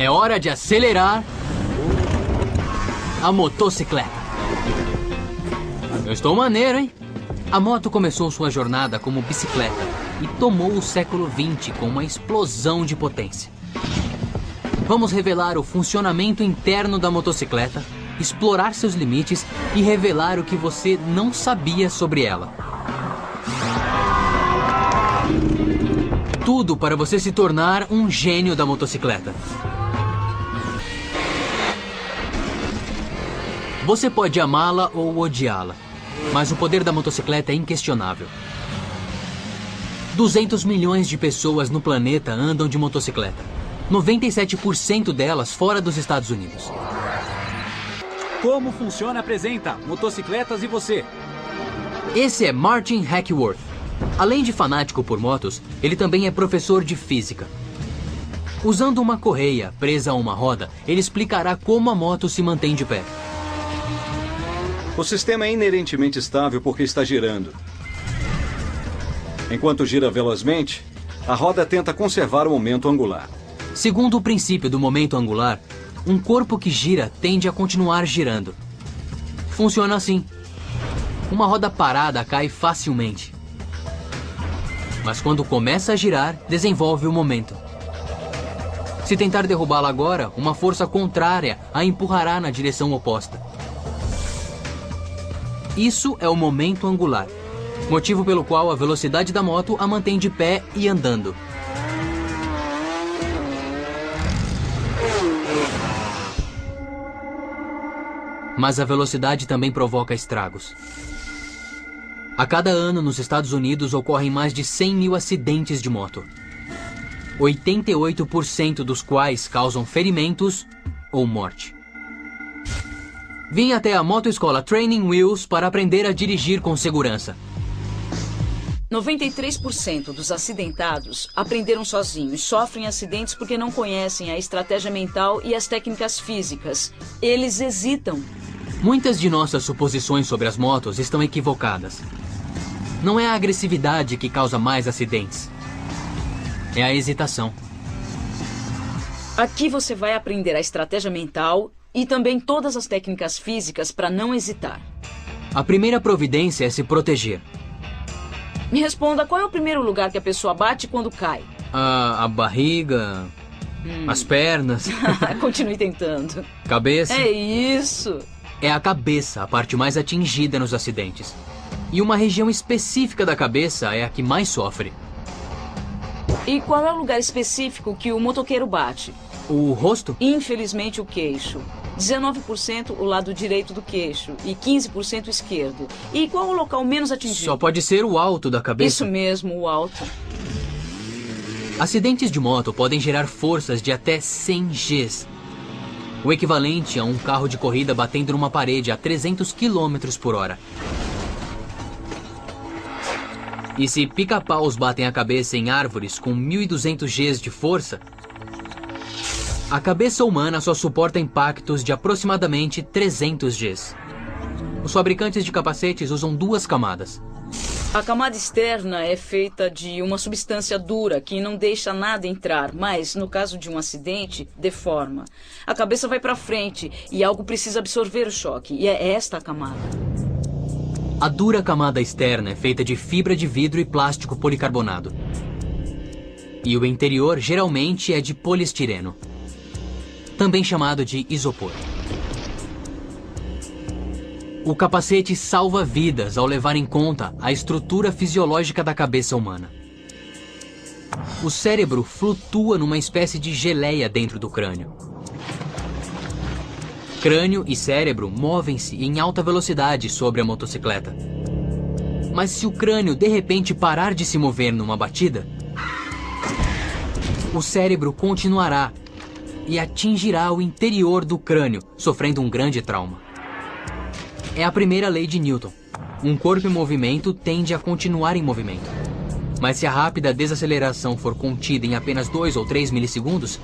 É hora de acelerar a motocicleta. Eu estou maneiro, hein? A moto começou sua jornada como bicicleta e tomou o século XX com uma explosão de potência. Vamos revelar o funcionamento interno da motocicleta, explorar seus limites e revelar o que você não sabia sobre ela. Tudo para você se tornar um gênio da motocicleta. Você pode amá-la ou odiá-la, mas o poder da motocicleta é inquestionável. 200 milhões de pessoas no planeta andam de motocicleta. 97% delas fora dos Estados Unidos. Como Funciona apresenta Motocicletas e Você. Esse é Martin Hackworth. Além de fanático por motos, ele também é professor de física. Usando uma correia presa a uma roda, ele explicará como a moto se mantém de pé. O sistema é inerentemente estável porque está girando. Enquanto gira velozmente, a roda tenta conservar o momento angular. Segundo o princípio do momento angular, um corpo que gira tende a continuar girando. Funciona assim. Uma roda parada cai facilmente. Mas quando começa a girar, desenvolve o momento. Se tentar derrubá-la agora, uma força contrária a empurrará na direção oposta. Isso é o momento angular, motivo pelo qual a velocidade da moto a mantém de pé e andando. Mas a velocidade também provoca estragos. A cada ano, nos Estados Unidos, ocorrem mais de 100 mil acidentes de moto. 88% dos quais causam ferimentos ou morte. Vim até a motoescola Training Wheels para aprender a dirigir com segurança. 93% dos acidentados aprenderam sozinhos, sofrem acidentes porque não conhecem a estratégia mental e as técnicas físicas. Eles hesitam. Muitas de nossas suposições sobre as motos estão equivocadas. Não é a agressividade que causa mais acidentes. É a hesitação. Aqui você vai aprender a estratégia mental e também todas as técnicas físicas para não hesitar. A primeira providência é se proteger. Me responda, qual é o primeiro lugar que a pessoa bate quando cai? A barriga, as pernas, Continue tentando. cabeça. É isso. É a cabeça a parte mais atingida nos acidentes. E uma região específica da cabeça é a que mais sofre. E qual é o lugar específico que o motoqueiro bate? O rosto? Infelizmente, o queixo. 19% o lado direito do queixo e 15% esquerdo. E qual o local menos atingido? Só pode ser o alto da cabeça. Isso mesmo, o alto. Acidentes de moto podem gerar forças de até 100 Gs. O equivalente a um carro de corrida batendo numa parede a 300 km por hora. E se pica-paus batem a cabeça em árvores com 1.200 Gs de força, a cabeça humana só suporta impactos de aproximadamente 300 Gs. Os fabricantes de capacetes usam 2 camadas. A camada externa é feita de uma substância dura que não deixa nada entrar, mas, no caso de um acidente, deforma. A cabeça vai para frente e algo precisa absorver o choque, e é esta a camada. A dura camada externa é feita de fibra de vidro e plástico policarbonado. E o interior geralmente é de poliestireno, também chamado de isopor. O capacete salva vidas ao levar em conta a estrutura fisiológica da cabeça humana. O cérebro flutua numa espécie de geleia dentro do crânio. Crânio e cérebro movem-se em alta velocidade sobre a motocicleta. Mas se o crânio de repente parar de se mover numa batida, o cérebro continuará e atingirá o interior do crânio, sofrendo um grande trauma. É a primeira lei de Newton. Um corpo em movimento tende a continuar em movimento. Mas se a rápida desaceleração for contida em apenas 2 ou 3 milissegundos,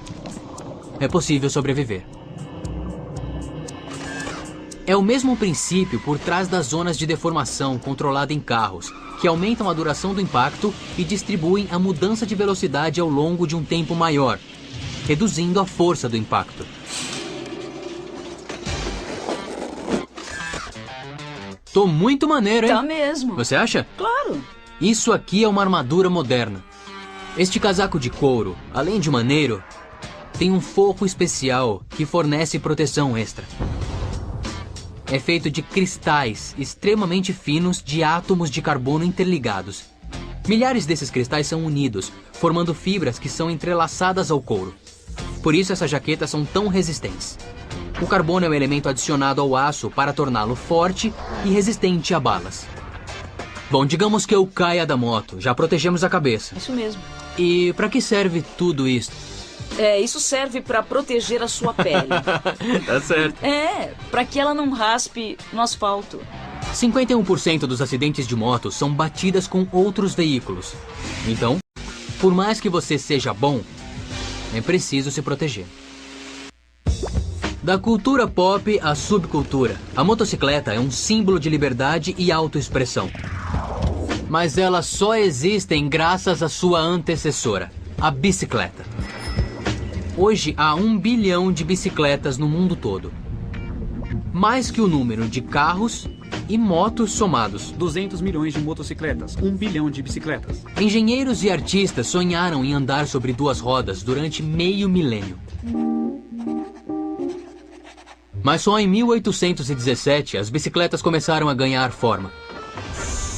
é possível sobreviver. É o mesmo princípio por trás das zonas de deformação controlada em carros, que aumentam a duração do impacto e distribuem a mudança de velocidade ao longo de um tempo maior. reduzindo a força do impacto. Tô muito maneiro, hein? Tá mesmo. Você acha? Claro. Isso aqui é uma armadura moderna. Este casaco de couro, além de maneiro, tem um forro especial que fornece proteção extra. É feito de cristais extremamente finos de átomos de carbono interligados. Milhares desses cristais são unidos, formando fibras que são entrelaçadas ao couro. Por isso essas jaquetas são tão resistentes. O carbono é um elemento adicionado ao aço para torná-lo forte e resistente a balas. Bom, digamos que eu caia da moto, já protegemos a cabeça. Isso mesmo. E para que serve tudo isso? Isso serve para proteger a sua pele. Tá certo. Para que ela não raspe no asfalto. 51% dos acidentes de moto são batidas com outros veículos. Então, por mais que você seja bom, é preciso se proteger. Da cultura pop à subcultura, a motocicleta é um símbolo de liberdade e autoexpressão. Mas elas só existem graças à sua antecessora, a bicicleta. Hoje há 1 bilhão de bicicletas no mundo todo. Mais que o número de carros e motos somados. 200 milhões de motocicletas, 1 bilhão de bicicletas. Engenheiros e artistas sonharam em andar sobre 2 rodas durante meio milênio. Mas só em 1817 as bicicletas começaram a ganhar forma.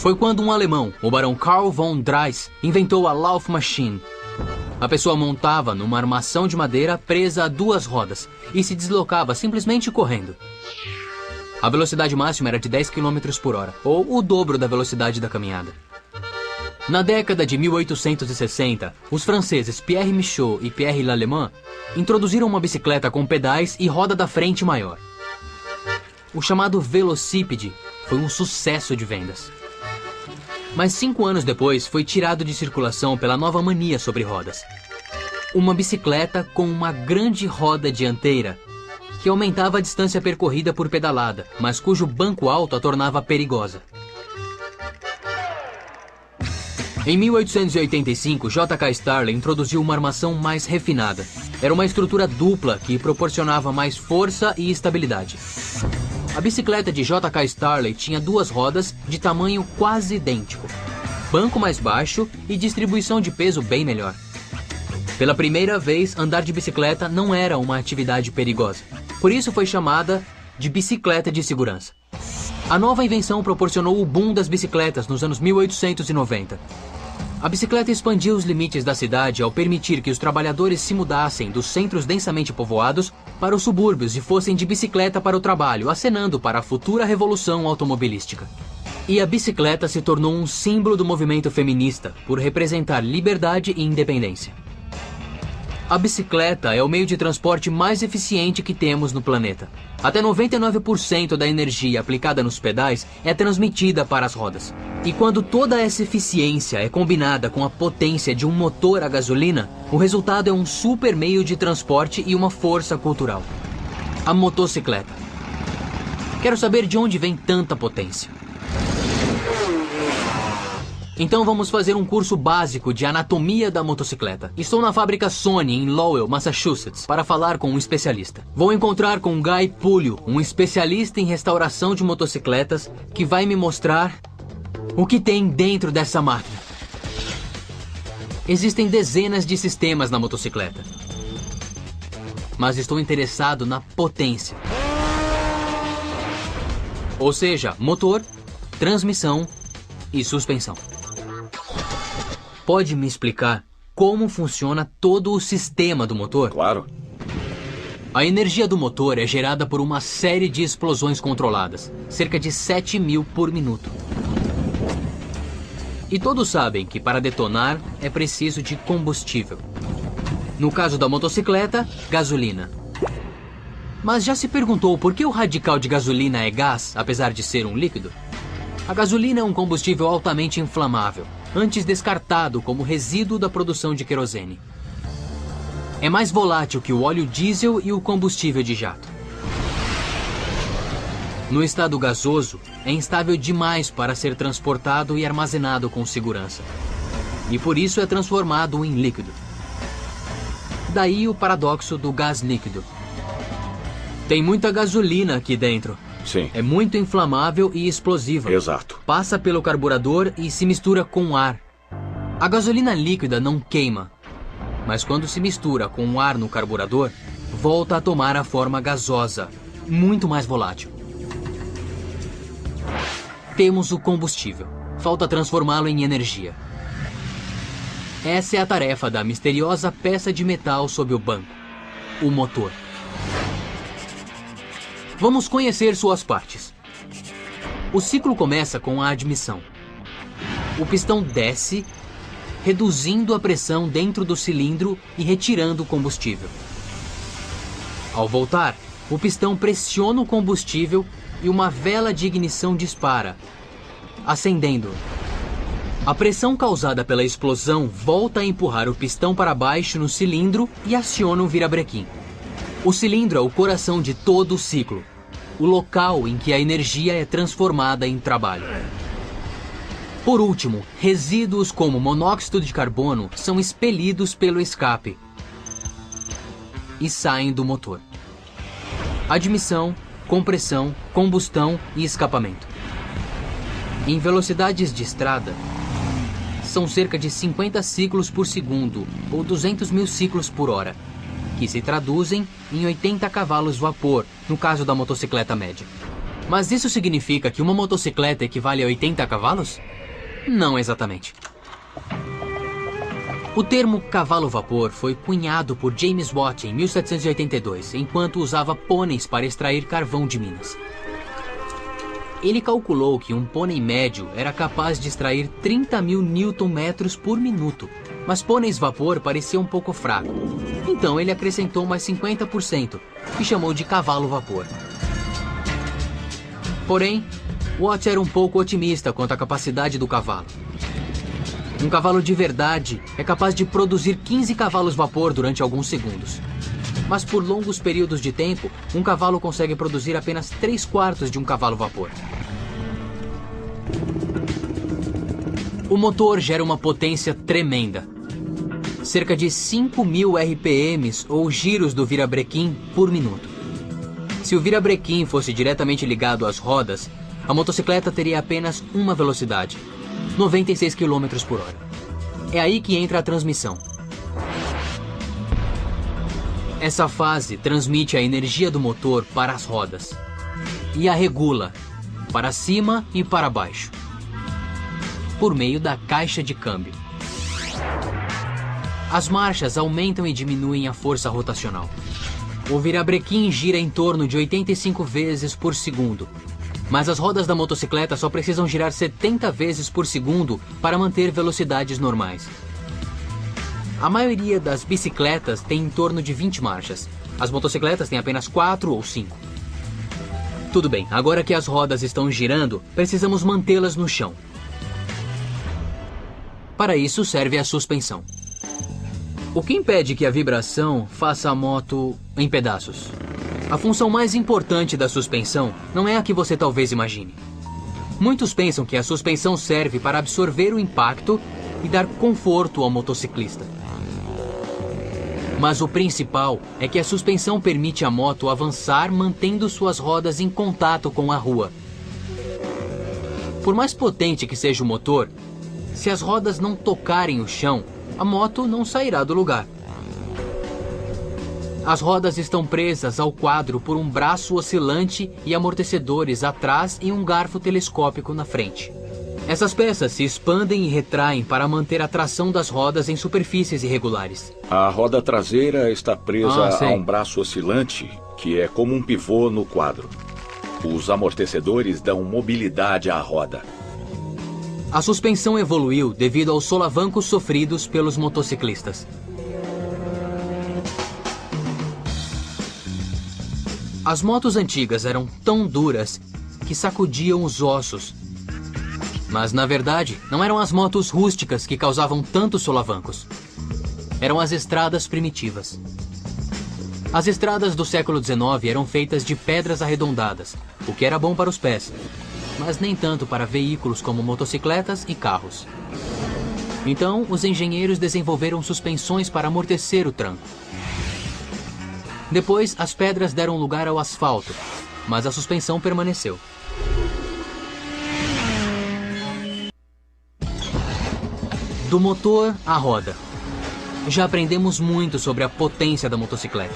Foi quando um alemão, o barão Karl von Drais, inventou a Laufmaschine. A pessoa montava numa armação de madeira presa a 2 rodas e se deslocava simplesmente correndo. A velocidade máxima era de 10 km por hora, ou o dobro da velocidade da caminhada. Na década de 1860, os franceses Pierre Michaud e Pierre Lallemand introduziram uma bicicleta com pedais e roda da frente maior. O chamado velocípede foi um sucesso de vendas. Mas 5 anos depois foi tirado de circulação pela nova mania sobre rodas. Uma bicicleta com uma grande roda dianteira que aumentava a distância percorrida por pedalada, mas cujo banco alto a tornava perigosa. Em 1885, J.K. Starley introduziu uma armação mais refinada. Era uma estrutura dupla que proporcionava mais força e estabilidade. A bicicleta de J.K. Starley tinha 2 rodas de tamanho quase idêntico, banco mais baixo e distribuição de peso bem melhor. Pela primeira vez, andar de bicicleta não era uma atividade perigosa. Por isso foi chamada de bicicleta de segurança. A nova invenção proporcionou o boom das bicicletas nos anos 1890. A bicicleta expandiu os limites da cidade ao permitir que os trabalhadores se mudassem dos centros densamente povoados para os subúrbios e fossem de bicicleta para o trabalho, acenando para a futura revolução automobilística. E a bicicleta se tornou um símbolo do movimento feminista, por representar liberdade e independência. A bicicleta é o meio de transporte mais eficiente que temos no planeta. Até 99% da energia aplicada nos pedais é transmitida para as rodas. E quando toda essa eficiência é combinada com a potência de um motor a gasolina, o resultado é um super meio de transporte e uma força cultural. A motocicleta. Quero saber de onde vem tanta potência. Então vamos fazer um curso básico de anatomia da motocicleta. Estou na fábrica Sony, em Lowell, Massachusetts, para falar com um especialista. Vou encontrar com Guy Pulio, um especialista em restauração de motocicletas, que vai me mostrar o que tem dentro dessa máquina. Existem dezenas de sistemas na motocicleta, mas estou interessado na potência. Ou seja, motor, transmissão e suspensão. Pode me explicar como funciona todo o sistema do motor? Claro. A energia do motor é gerada por uma série de explosões controladas, cerca de 7.000 por minuto. E todos sabem que para detonar é preciso de combustível. No caso da motocicleta, gasolina. Mas já se perguntou por que o radical de gasolina é gás, apesar de ser um líquido? A gasolina é um combustível altamente inflamável, antes descartado como resíduo da produção de querosene. É mais volátil que o óleo diesel e o combustível de jato. No estado gasoso, é instável demais para ser transportado e armazenado com segurança. E por isso é transformado em líquido. Daí o paradoxo do gás líquido. Tem muita gasolina aqui dentro. Sim. É muito inflamável e explosiva. Exato. Passa pelo carburador e se mistura com ar. A gasolina líquida não queima, mas quando se mistura com o ar no carburador, volta a tomar a forma gasosa, muito mais volátil. Temos o combustível. Falta transformá-lo em energia. Essa é a tarefa da misteriosa peça de metal sob o banco, o motor. Vamos conhecer suas partes. O ciclo começa com a admissão. O pistão desce, reduzindo a pressão dentro do cilindro e retirando o combustível. Ao voltar, o pistão pressiona o combustível e uma vela de ignição dispara, acendendo. A pressão causada pela explosão volta a empurrar o pistão para baixo no cilindro e aciona o virabrequim. O cilindro é o coração de todo o ciclo, o local em que a energia é transformada em trabalho. Por último, resíduos como monóxido de carbono são expelidos pelo escape e saem do motor. Admissão, compressão, combustão e escapamento. Em velocidades de estrada, são cerca de 50 ciclos por segundo ou 200 mil ciclos por hora, que se traduzem em 80 cavalos vapor, no caso da motocicleta média. Mas isso significa que uma motocicleta equivale a 80 cavalos? Não exatamente. O termo cavalo-vapor foi cunhado por James Watt em 1782, enquanto usava pôneis para extrair carvão de minas. Ele calculou que um pônei médio era capaz de extrair 30 mil Nm por minuto, mas pôneis vapor parecia um pouco fraco. Então ele acrescentou mais 50% e chamou de cavalo-vapor. Porém, Watt era um pouco otimista quanto à capacidade do cavalo. Um cavalo de verdade é capaz de produzir 15 cavalos-vapor durante alguns segundos. Mas por longos períodos de tempo, um cavalo consegue produzir apenas 3/4 de um cavalo-vapor. O motor gera uma potência tremenda. Cerca de 5.000 RPMs ou giros do virabrequim por minuto. Se o virabrequim fosse diretamente ligado às rodas, a motocicleta teria apenas uma velocidade, 96 km por hora. É aí que entra a transmissão. Essa fase transmite a energia do motor para as rodas e a regula para cima e para baixo, por meio da caixa de câmbio. As marchas aumentam e diminuem a força rotacional. O virabrequim gira em torno de 85 vezes por segundo, mas as rodas da motocicleta só precisam girar 70 vezes por segundo para manter velocidades normais. A maioria das bicicletas tem em torno de 20 marchas. As motocicletas têm apenas 4 ou 5. Tudo bem, agora que as rodas estão girando, precisamos mantê-las no chão. Para isso serve a suspensão. O que impede que a vibração faça a moto em pedaços? A função mais importante da suspensão não é a que você talvez imagine. Muitos pensam que a suspensão serve para absorver o impacto e dar conforto ao motociclista. Mas o principal é que a suspensão permite à moto avançar mantendo suas rodas em contato com a rua. Por mais potente que seja o motor, se as rodas não tocarem o chão, a moto não sairá do lugar. As rodas estão presas ao quadro por um braço oscilante e amortecedores atrás e um garfo telescópico na frente. Essas peças se expandem e retraem para manter a tração das rodas em superfícies irregulares. A roda traseira está presa a um braço oscilante, que é como um pivô no quadro. Os amortecedores dão mobilidade à roda. A suspensão evoluiu devido aos solavancos sofridos pelos motociclistas. As motos antigas eram tão duras que sacudiam os ossos. Mas, na verdade, não eram as motos rústicas que causavam tantos solavancos. Eram as estradas primitivas. As estradas do século XIX eram feitas de pedras arredondadas, o que era bom para os pés, mas nem tanto para veículos como motocicletas e carros. Então, os engenheiros desenvolveram suspensões para amortecer o tranco. Depois, as pedras deram lugar ao asfalto, mas a suspensão permaneceu. Do motor à roda. Já aprendemos muito sobre a potência da motocicleta.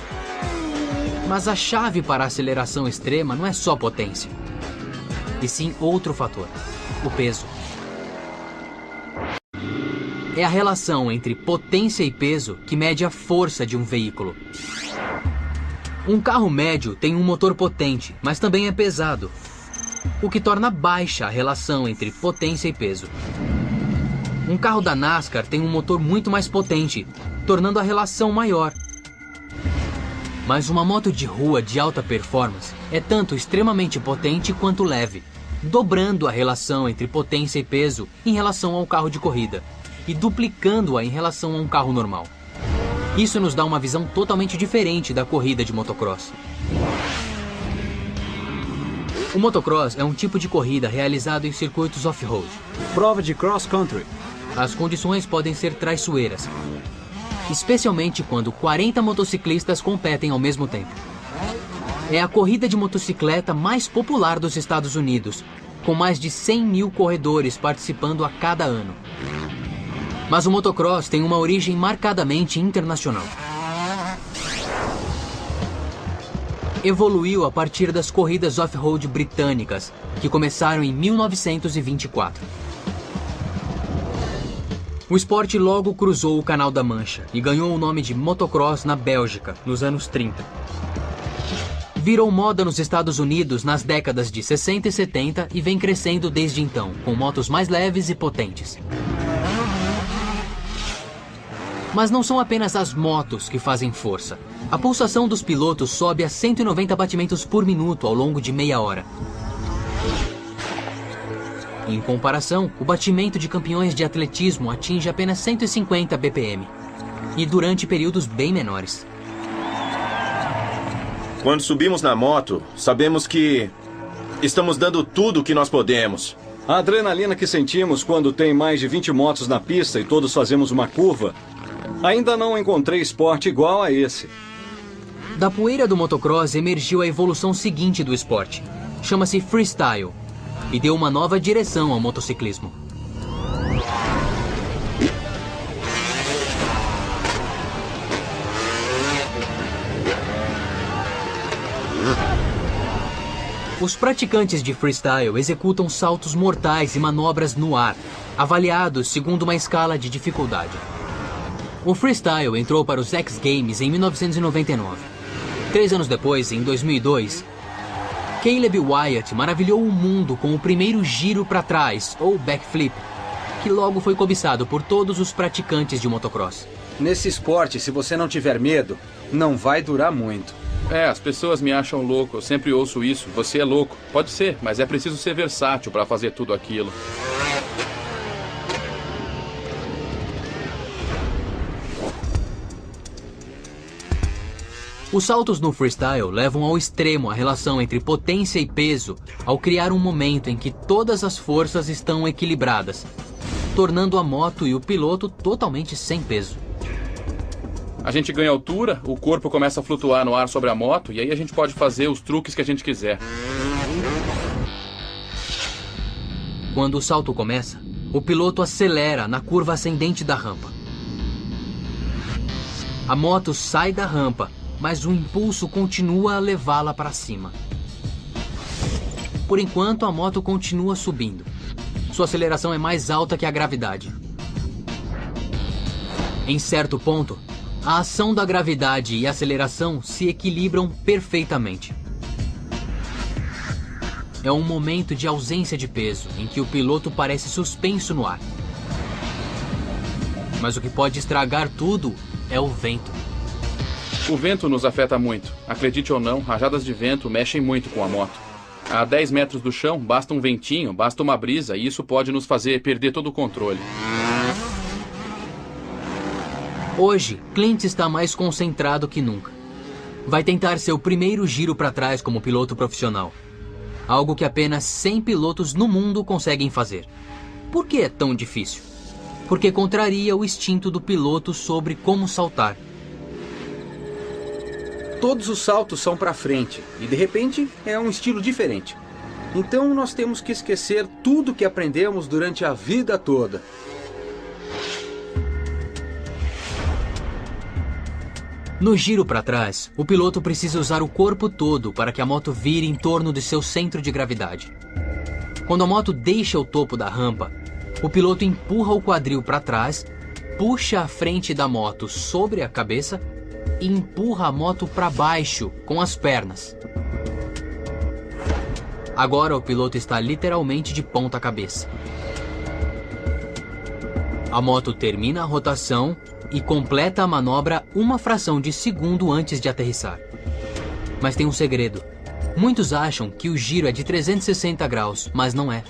Mas a chave para a aceleração extrema não é só potência, e sim outro fator: o peso. É a relação entre potência e peso que mede a força de um veículo. Um carro médio tem um motor potente, mas também é pesado, o que torna baixa a relação entre potência e peso. Um carro da NASCAR tem um motor muito mais potente, tornando a relação maior. Mas uma moto de rua de alta performance é tanto extremamente potente quanto leve, dobrando a relação entre potência e peso em relação ao carro de corrida e duplicando-a em relação a um carro normal. Isso nos dá uma visão totalmente diferente da corrida de motocross. O motocross é um tipo de corrida realizado em circuitos off-road. Prova de cross-country. As condições podem ser traiçoeiras, especialmente quando 40 motociclistas competem ao mesmo tempo. É a corrida de motocicleta mais popular dos Estados Unidos, com mais de 100 mil corredores participando a cada ano. Mas o motocross tem uma origem marcadamente internacional. Evoluiu a partir das corridas off-road britânicas, que começaram em 1924. O esporte logo cruzou o Canal da Mancha e ganhou o nome de motocross na Bélgica, nos anos 30. Virou moda nos Estados Unidos nas décadas de 60 e 70 e vem crescendo desde então, com motos mais leves e potentes. Mas não são apenas as motos que fazem força. A pulsação dos pilotos sobe a 190 batimentos por minuto ao longo de meia hora. Em comparação, o batimento de campeões de atletismo atinge apenas 150 bpm, e durante períodos bem menores. Quando subimos na moto, sabemos que estamos dando tudo o que nós podemos. A adrenalina que sentimos quando tem mais de 20 motos na pista e todos fazemos uma curva, ainda não encontrei esporte igual a esse. Da poeira do motocross emergiu a evolução seguinte do esporte. Chama-se freestyle. E deu uma nova direção ao motociclismo. Os praticantes de freestyle executam saltos mortais e manobras no ar, avaliados segundo uma escala de dificuldade. O freestyle entrou para os X Games em 1999. 3 anos depois, em 2002, Caleb Wyatt maravilhou o mundo com o primeiro giro para trás, ou backflip, que logo foi cobiçado por todos os praticantes de motocross. Nesse esporte, se você não tiver medo, não vai durar muito. As pessoas me acham louco, eu sempre ouço isso. Você é louco. Pode ser, mas é preciso ser versátil para fazer tudo aquilo. Os saltos no freestyle levam ao extremo a relação entre potência e peso ao criar um momento em que todas as forças estão equilibradas, tornando a moto e o piloto totalmente sem peso. A gente ganha altura, o corpo começa a flutuar no ar sobre a moto e aí a gente pode fazer os truques que a gente quiser. Quando o salto começa, o piloto acelera na curva ascendente da rampa. A moto sai da rampa, mas o impulso continua a levá-la para cima. Por enquanto, a moto continua subindo. Sua aceleração é mais alta que a gravidade. Em certo ponto, a ação da gravidade e a aceleração se equilibram perfeitamente. É um momento de ausência de peso, em que o piloto parece suspenso no ar. Mas o que pode estragar tudo é o vento. O vento nos afeta muito. Acredite ou não, rajadas de vento mexem muito com a moto. A 10 metros do chão, basta um ventinho, basta uma brisa, e isso pode nos fazer perder todo o controle. Hoje, Clint está mais concentrado que nunca. Vai tentar seu primeiro giro para trás como piloto profissional. Algo que apenas 100 pilotos no mundo conseguem fazer. Por que é tão difícil? porque contraria o instinto do piloto sobre como saltar. Todos os saltos são para frente e, de repente, é um estilo diferente. Então, nós temos que esquecer tudo que aprendemos durante a vida toda. No giro para trás, o piloto precisa usar o corpo todo para que a moto vire em torno de seu centro de gravidade. Quando a moto deixa o topo da rampa, o piloto empurra o quadril para trás, puxa a frente da moto sobre a cabeça e empurra a moto para baixo com as pernas. Agora o piloto está literalmente de ponta cabeça. A moto termina a rotação e completa a manobra uma fração de segundo antes de aterrissar. Mas tem um segredo. Muitos acham que o giro é de 360 graus, mas não é.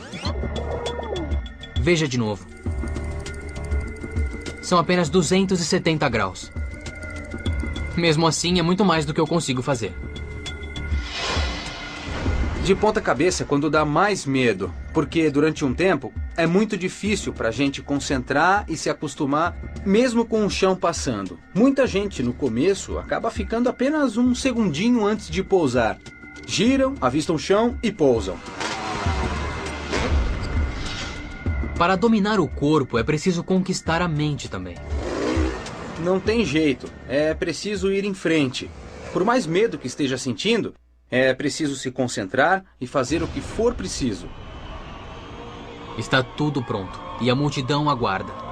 Veja de novo. São apenas 270 graus. Mesmo assim, é muito mais do que eu consigo fazer. De ponta cabeça é quando dá mais medo, porque durante um tempo é muito difícil para a gente concentrar e se acostumar, mesmo com o chão passando. Muita gente no começo acaba ficando apenas um segundinho antes de pousar. Giram, avistam o chão e pousam. Para dominar o corpo é preciso conquistar a mente também. Não tem jeito, é preciso ir em frente. Por mais medo que esteja sentindo, é preciso se concentrar e fazer o que for preciso. Está tudo pronto e a multidão aguarda.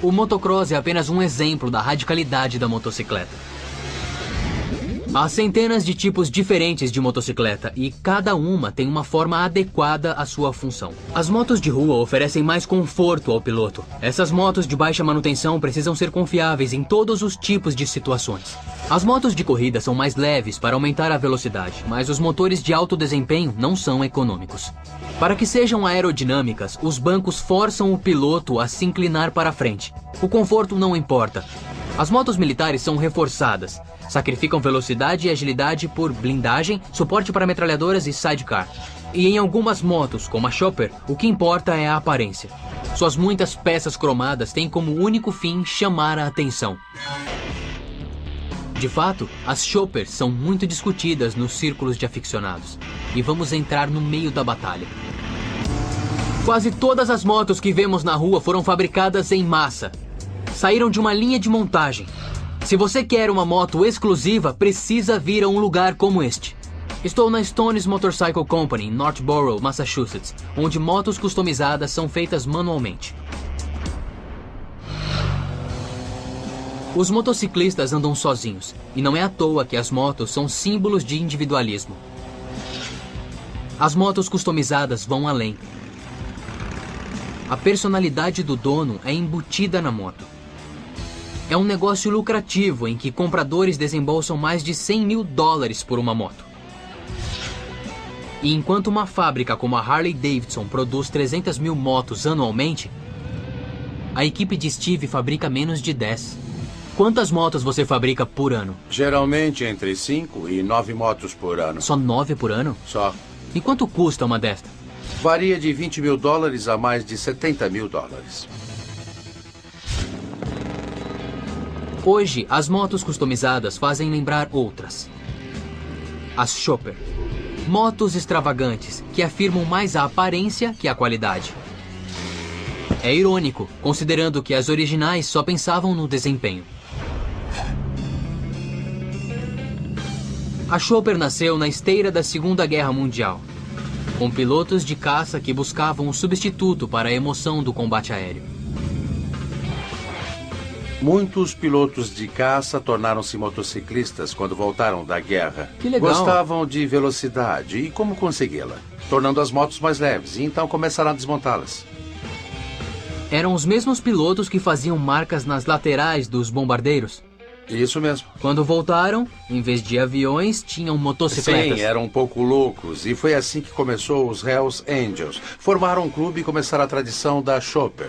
O motocross é apenas um exemplo da radicalidade da motocicleta. Há centenas de tipos diferentes de motocicleta e cada uma tem uma forma adequada à sua função. As motos de rua oferecem mais conforto ao piloto. Essas motos de baixa manutenção precisam ser confiáveis em todos os tipos de situações. As motos de corrida são mais leves para aumentar a velocidade, mas os motores de alto desempenho não são econômicos. Para que sejam aerodinâmicas, os bancos forçam o piloto a se inclinar para frente. O conforto não importa. As motos militares são reforçadas. Sacrificam velocidade e agilidade por blindagem, suporte para metralhadoras e sidecar. E em algumas motos, como a Chopper, o que importa é a aparência. Suas muitas peças cromadas têm como único fim chamar a atenção. De fato, as Choppers são muito discutidas nos círculos de aficionados. E vamos entrar no meio da batalha. Quase todas as motos que vemos na rua foram fabricadas em massa. Saíram de uma linha de montagem. Se você quer uma moto exclusiva, precisa vir a um lugar como este. Estou na Stone's Motorcycle Company, em Northborough, Massachusetts, onde motos customizadas são feitas manualmente. Os motociclistas andam sozinhos, e não é à toa que as motos são símbolos de individualismo. As motos customizadas vão além. A personalidade do dono é embutida na moto. É um negócio lucrativo em que compradores desembolsam mais de $100 mil por uma moto. E enquanto uma fábrica como a Harley Davidson produz 300 mil motos anualmente, a equipe de Steve fabrica menos de 10. Quantas motos você fabrica por ano? Geralmente entre 5 e 9 motos por ano. Só 9 por ano? Só. E quanto custa uma desta? Varia de $20 mil a mais de $70 mil. Hoje, as motos customizadas fazem lembrar outras. As Chopper. Motos extravagantes que afirmam mais a aparência que a qualidade. É irônico, considerando que as originais só pensavam no desempenho. A Chopper nasceu na esteira da Segunda Guerra Mundial, com pilotos de caça que buscavam um substituto para a emoção do combate aéreo. Muitos pilotos de caça tornaram-se motociclistas quando voltaram da guerra. Que legal. Gostavam de velocidade e como consegui-la, tornando as motos mais leves, e então começaram a desmontá-las. Eram os mesmos pilotos que faziam marcas nas laterais dos bombardeiros? Isso mesmo. Quando voltaram, em vez de aviões, tinham motocicletas. Sim, eram um pouco loucos. E foi assim que começou os Hells Angels. Formaram um clube e começaram a tradição da Chopper.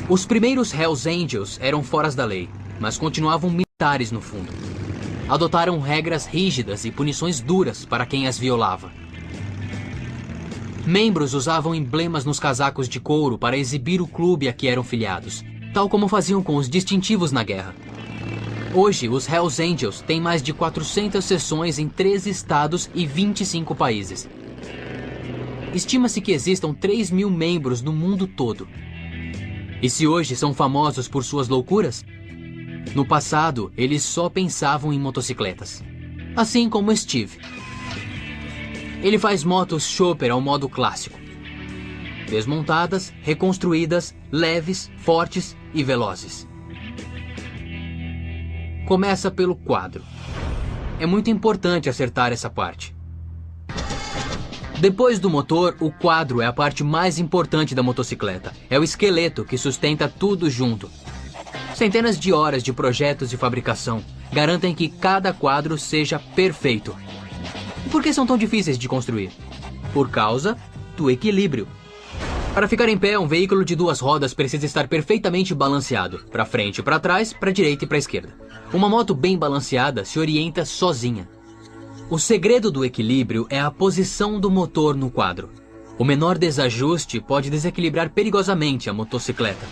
Os primeiros Hells Angels eram foras da lei, mas continuavam militares no fundo. Adotaram regras rígidas e punições duras para quem as violava. Membros usavam emblemas nos casacos de couro para exibir o clube a que eram filiados, tal como faziam com os distintivos na guerra. Hoje, os Hells Angels têm mais de 400 seções em 13 estados e 25 países. Estima-se que existam 3.000 membros no mundo todo. E se hoje são famosos por suas loucuras? No passado, eles só pensavam em motocicletas. Assim como Steve. Ele faz motos Chopper ao modo clássico. Desmontadas, reconstruídas, leves, fortes e velozes. Começa pelo quadro. É muito importante acertar essa parte. Depois do motor, o quadro é a parte mais importante da motocicleta. É o esqueleto que sustenta tudo junto. Centenas de horas de projetos de fabricação garantem que cada quadro seja perfeito. E por que são tão difíceis de construir? Por causa do equilíbrio. Para ficar em pé, um veículo de 2 rodas precisa estar perfeitamente balanceado, para frente e para trás, para a direita e para a esquerda. Uma moto bem balanceada se orienta sozinha. O segredo do equilíbrio é a posição do motor no quadro. O menor desajuste pode desequilibrar perigosamente a motocicleta.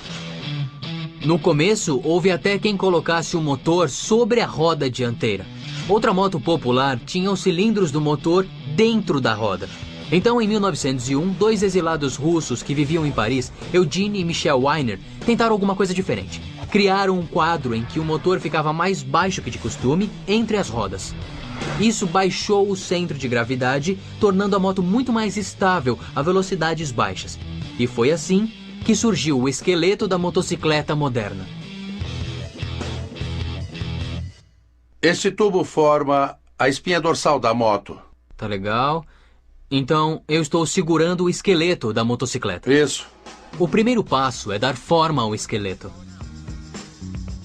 No começo, houve até quem colocasse o motor sobre a roda dianteira. Outra moto popular tinha os cilindros do motor dentro da roda. Então, em 1901, 2 exilados russos que viviam em Paris, Eugene e Michel Weiner, tentaram alguma coisa diferente. Criaram um quadro em que o motor ficava mais baixo que de costume entre as rodas. Isso baixou o centro de gravidade, tornando a moto muito mais estável a velocidades baixas. E foi assim que surgiu o esqueleto da motocicleta moderna. Este tubo forma a espinha dorsal da moto. Tá legal. Então, eu estou segurando o esqueleto da motocicleta. Isso. O primeiro passo é dar forma ao esqueleto.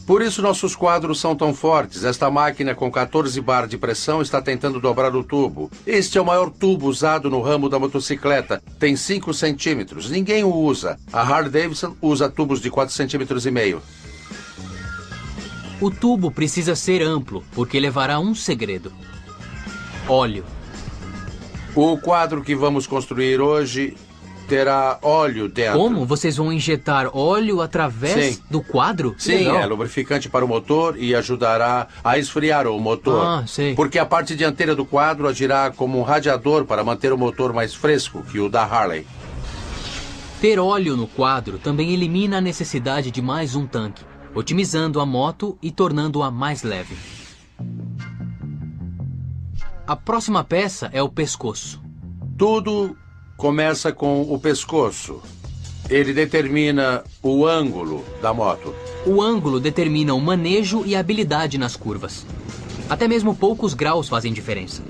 Por isso nossos quadros são tão fortes. Esta máquina com 14 bar de pressão está tentando dobrar o tubo. Este é o maior tubo usado no ramo da motocicleta. Tem 5 centímetros. Ninguém o usa. A Harley-Davidson usa tubos de 4,5 centímetros. O tubo precisa ser amplo, porque levará um segredo. Óleo. O quadro que vamos construir hoje terá óleo dentro. Como? Vocês vão injetar óleo através do quadro? Sim, legal. É lubrificante para o motor e ajudará a esfriar o motor. Ah, sei. Porque a parte dianteira do quadro agirá como um radiador para manter o motor mais fresco que o da Harley. Ter óleo no quadro também elimina a necessidade de mais um tanque, otimizando a moto e tornando-a mais leve. A próxima peça é o pescoço. Tudo começa com o pescoço. Ele determina o ângulo da moto. O ângulo determina o manejo e a habilidade nas curvas. Até mesmo poucos graus fazem diferença.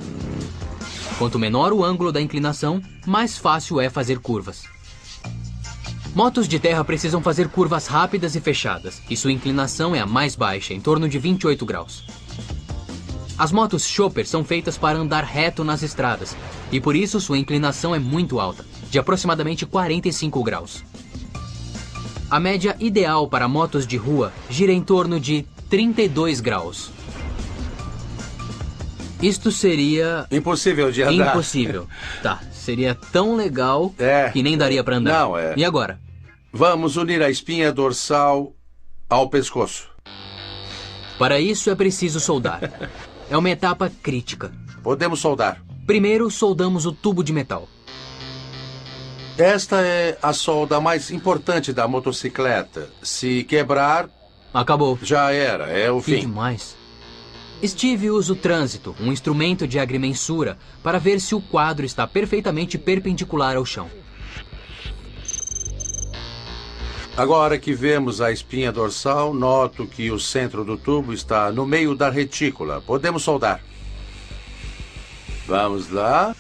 Quanto menor o ângulo da inclinação, mais fácil é fazer curvas. Motos de terra precisam fazer curvas rápidas e fechadas, e sua inclinação é a mais baixa, em torno de 28 graus. As motos Chopper são feitas para andar reto nas estradas, e por isso sua inclinação é muito alta, de aproximadamente 45 graus. A média ideal para motos de rua gira em torno de 32 graus. Isto seria... impossível de andar. Impossível. Tá, seria tão legal que nem daria para andar. Não, é. E agora? Vamos unir a espinha dorsal ao pescoço. Para isso é preciso soldar. É uma etapa crítica. Podemos soldar. Primeiro, soldamos o tubo de metal. Esta é a solda mais importante da motocicleta. Se quebrar... acabou. Já era, é o fim. Que demais. Steve usa o trânsito, um instrumento de agrimensura, para ver se o quadro está perfeitamente perpendicular ao chão. Agora que vemos a espinha dorsal, noto que o centro do tubo está no meio da retícula. Podemos soldar. Vamos lá.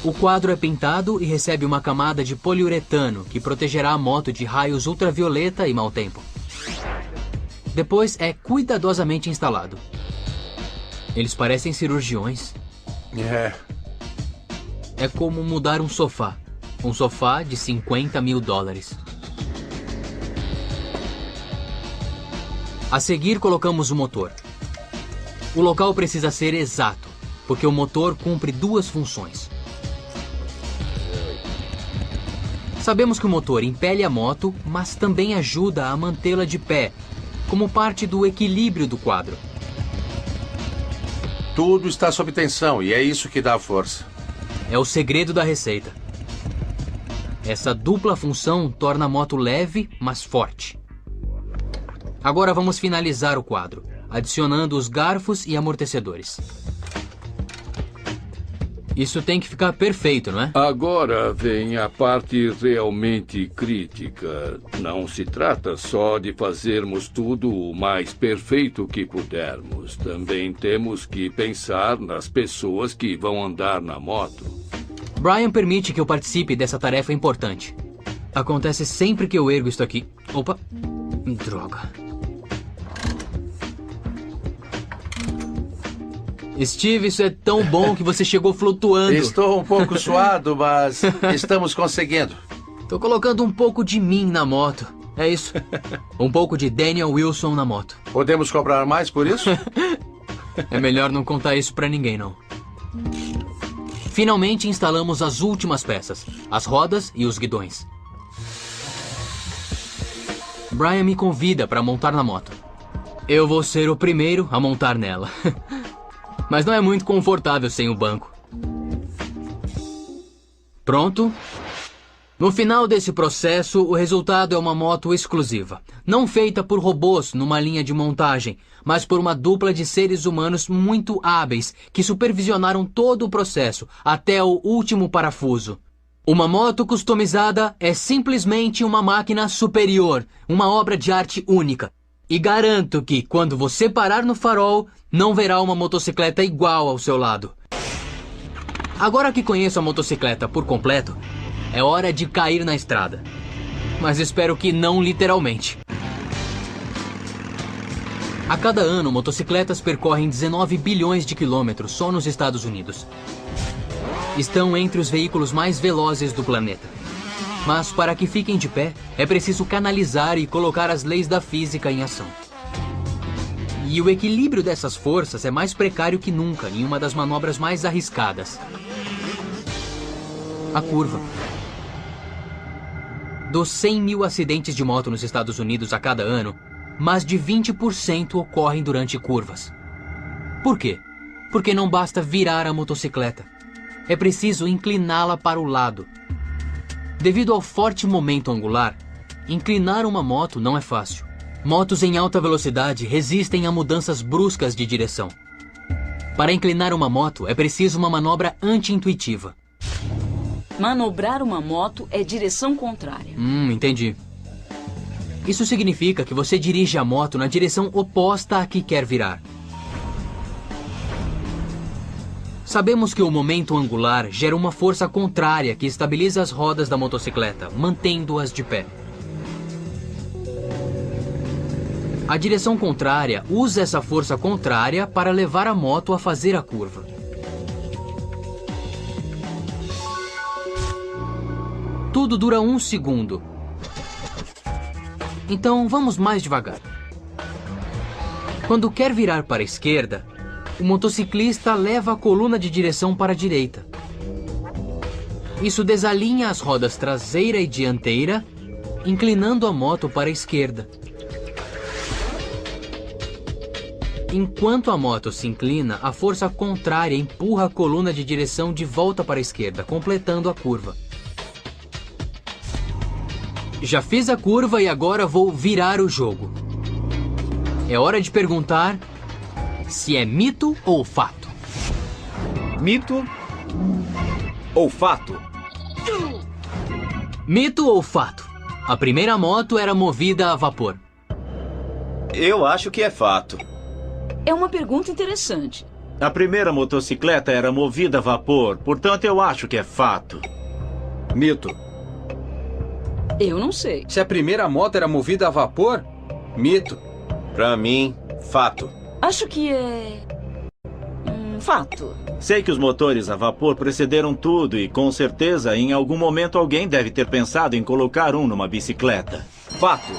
O quadro é pintado e recebe uma camada de poliuretano que protegerá a moto de raios ultravioleta e mau tempo. Depois é cuidadosamente instalado. Eles parecem cirurgiões. É como mudar um sofá. Um sofá de $50 mil. A seguir, colocamos o motor. O local precisa ser exato, porque o motor cumpre duas funções. Sabemos que o motor impele a moto, mas também ajuda a mantê-la de pé, como parte do equilíbrio do quadro. Tudo está sob tensão e é isso que dá força. É o segredo da receita. Essa dupla função torna a moto leve, mas forte. Agora vamos finalizar o quadro, adicionando os garfos e amortecedores. Isso tem que ficar perfeito, não é? Agora vem a parte realmente crítica. Não se trata só de fazermos tudo o mais perfeito que pudermos. Também temos que pensar nas pessoas que vão andar na moto. Brian permite que eu participe dessa tarefa importante. Acontece sempre que eu ergo isto aqui. Opa! Droga. Steve, isso é tão bom que você chegou flutuando. Estou um pouco suado, mas estamos conseguindo. Tô colocando um pouco de mim na moto. É isso. Um pouco de Daniel Wilson na moto. Podemos cobrar mais por isso? É melhor não contar isso pra ninguém, não. Finalmente instalamos as últimas peças, as rodas e os guidões. Brian me convida para montar na moto. Eu vou ser o primeiro a montar nela. Mas não é muito confortável sem o banco. Pronto? No final desse processo, o resultado é uma moto exclusiva. Não feita por robôs numa linha de montagem, mas por uma dupla de seres humanos muito hábeis que supervisionaram todo o processo, até o último parafuso. Uma moto customizada é simplesmente uma máquina superior, uma obra de arte única. E garanto que, quando você parar no farol, não verá uma motocicleta igual ao seu lado. Agora que conheço a motocicleta por completo, é hora de cair na estrada. Mas espero que não literalmente. A cada ano, motocicletas percorrem 19 bilhões de quilômetros só nos Estados Unidos. Estão entre os veículos mais velozes do planeta. Mas para que fiquem de pé, é preciso canalizar e colocar as leis da física em ação. E o equilíbrio dessas forças é mais precário que nunca em uma das manobras mais arriscadas. A curva. Dos 100 mil acidentes de moto nos Estados Unidos a cada ano, mais de 20% ocorrem durante curvas. Por quê? Porque não basta virar a motocicleta. É preciso incliná-la para o lado. Devido ao forte momento angular, inclinar uma moto não é fácil. Motos em alta velocidade resistem a mudanças bruscas de direção. Para inclinar uma moto, é preciso uma manobra anti-intuitiva. Manobrar uma moto é direção contrária. Entendi. Isso significa que você dirige a moto na direção oposta à que quer virar. Sabemos que o momento angular gera uma força contrária que estabiliza as rodas da motocicleta, mantendo-as de pé. A direção contrária usa essa força contrária para levar a moto a fazer a curva. Tudo dura 1 segundo. Então vamos mais devagar. Quando quer virar para a esquerda, o motociclista leva a coluna de direção para a direita. Isso desalinha as rodas traseira e dianteira, inclinando a moto para a esquerda. Enquanto a moto se inclina, a força contrária empurra a coluna de direção de volta para a esquerda, completando a curva. Já fiz a curva e agora vou virar o jogo. É hora de perguntar se é mito ou fato. Mito ou fato? Mito ou fato? A primeira moto era movida a vapor. Eu acho que é fato. É uma pergunta interessante. A primeira motocicleta era movida a vapor, portanto eu acho que é fato. Mito. Eu não sei. Se a primeira moto era movida a vapor, mito. Pra mim, fato. Acho que é... fato. Sei que os motores a vapor precederam tudo e, com certeza, em algum momento alguém deve ter pensado em colocar um numa bicicleta. Fato.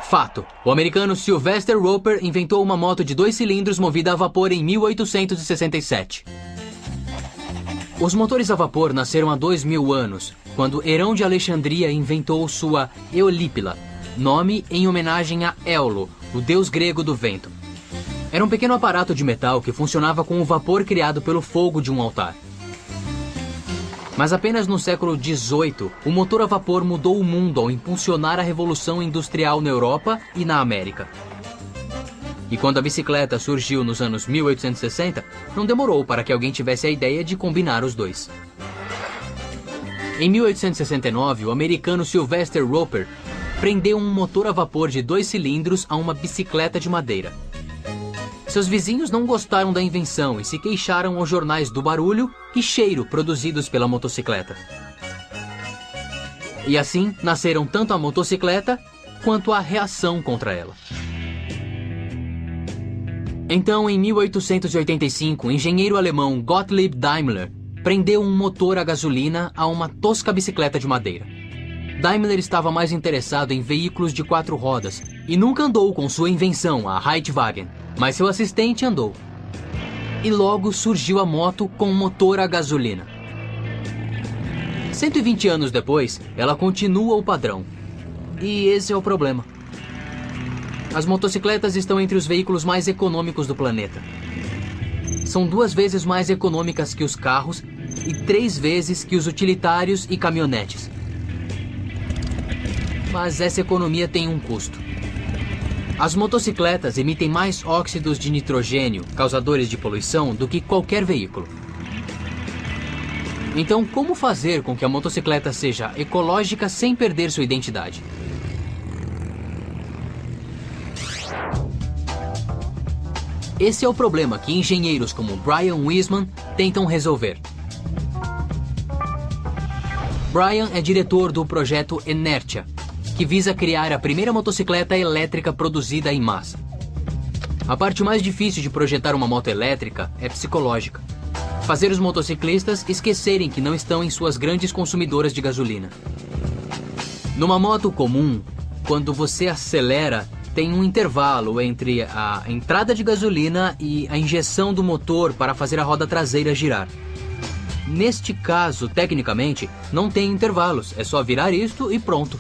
Fato. O americano Sylvester Roper inventou uma moto de 2 cilindros movida a vapor em 1867. Os motores a vapor nasceram há 2000 anos, quando Herão de Alexandria inventou sua Eolípila, nome em homenagem a Éolo, o deus grego do vento. Era um pequeno aparato de metal que funcionava com o vapor criado pelo fogo de um altar. Mas apenas no século XVIII, o motor a vapor mudou o mundo ao impulsionar a Revolução Industrial na Europa e na América. E quando a bicicleta surgiu nos anos 1860, não demorou para que alguém tivesse a ideia de combinar os dois. Em 1869, o americano Sylvester Roper prendeu um motor a vapor de 2 cilindros a uma bicicleta de madeira. Seus vizinhos não gostaram da invenção e se queixaram aos jornais do barulho e cheiro produzidos pela motocicleta. E assim nasceram tanto a motocicleta quanto a reação contra ela. Então, em 1885, o engenheiro alemão Gottlieb Daimler prendeu um motor a gasolina a uma tosca bicicleta de madeira. Daimler estava mais interessado em veículos de 4 rodas e nunca andou com sua invenção, a Reitwagen, mas seu assistente andou. E logo surgiu a moto com motor a gasolina. 120 anos depois, ela continua o padrão. E esse é o problema. As motocicletas estão entre os veículos mais econômicos do planeta. São 2 vezes mais econômicas que os carros e 3 vezes que os utilitários e caminhonetes. Mas essa economia tem um custo. As motocicletas emitem mais óxidos de nitrogênio, causadores de poluição, do que qualquer veículo. Então, como fazer com que a motocicleta seja ecológica sem perder sua identidade? Esse é o problema que engenheiros como Brian Wiseman tentam resolver. Brian é diretor do projeto Inertia, que visa criar a primeira motocicleta elétrica produzida em massa. A parte mais difícil de projetar uma moto elétrica é psicológica. Fazer os motociclistas esquecerem que não estão em suas grandes consumidoras de gasolina. Numa moto comum, quando você acelera, tem um intervalo entre a entrada de gasolina e a injeção do motor para fazer a roda traseira girar. Neste caso, tecnicamente, não tem intervalos, é só virar isto e pronto.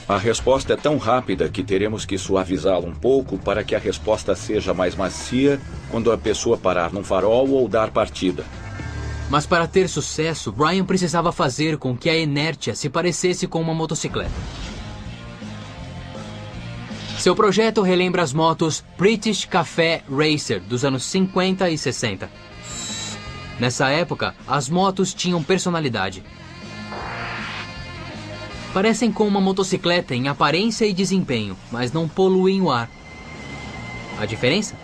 A resposta é tão rápida que teremos que suavizá-la um pouco para que a resposta seja mais macia quando a pessoa parar num farol ou dar partida. Mas para ter sucesso, Brian precisava fazer com que a Inertia se parecesse com uma motocicleta. Seu projeto relembra as motos British Café Racer dos anos 50 e 60. Nessa época, as motos tinham personalidade. Parecem com uma motocicleta em aparência e desempenho, mas não poluem o ar. A diferença?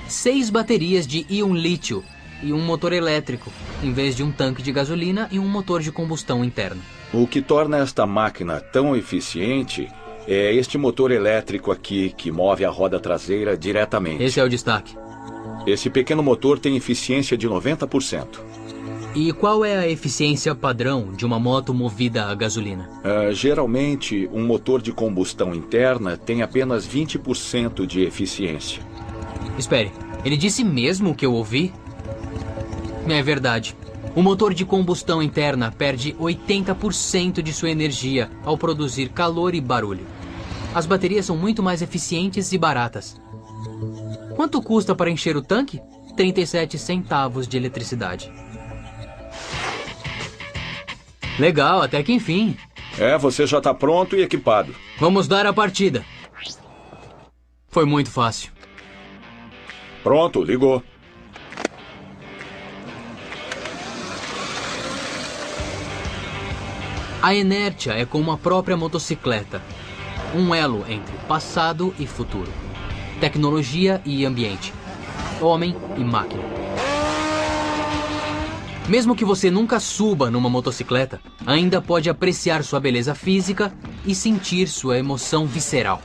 6 baterias de íon lítio e um motor elétrico, em vez de um tanque de gasolina e um motor de combustão interna. O que torna esta máquina tão eficiente é este motor elétrico aqui que move a roda traseira diretamente. Esse é o destaque. Esse pequeno motor tem eficiência de 90%. E qual é a eficiência padrão de uma moto movida a gasolina? Geralmente, um motor de combustão interna tem apenas 20% de eficiência. Espere, ele disse mesmo o que eu ouvi? É verdade. O motor de combustão interna perde 80% de sua energia ao produzir calor e barulho. As baterias são muito mais eficientes e baratas. Quanto custa para encher o tanque? 37 centavos de eletricidade. Legal, até que enfim. Você já está pronto e equipado. Vamos dar a partida. Foi muito fácil. Pronto, ligou. A Inertia é como a própria motocicleta. Um elo entre passado e futuro. Tecnologia e ambiente. homem e máquina. Mesmo que você nunca suba numa motocicleta, ainda pode apreciar sua beleza física e sentir sua emoção visceral.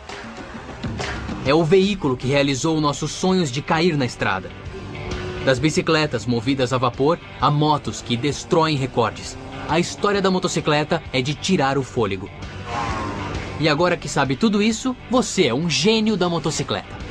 É o veículo que realizou nossos sonhos de cair na estrada. Das bicicletas movidas a vapor a motos que destroem recordes, a história da motocicleta é de tirar o fôlego. E agora que sabe tudo isso, você é um gênio da motocicleta.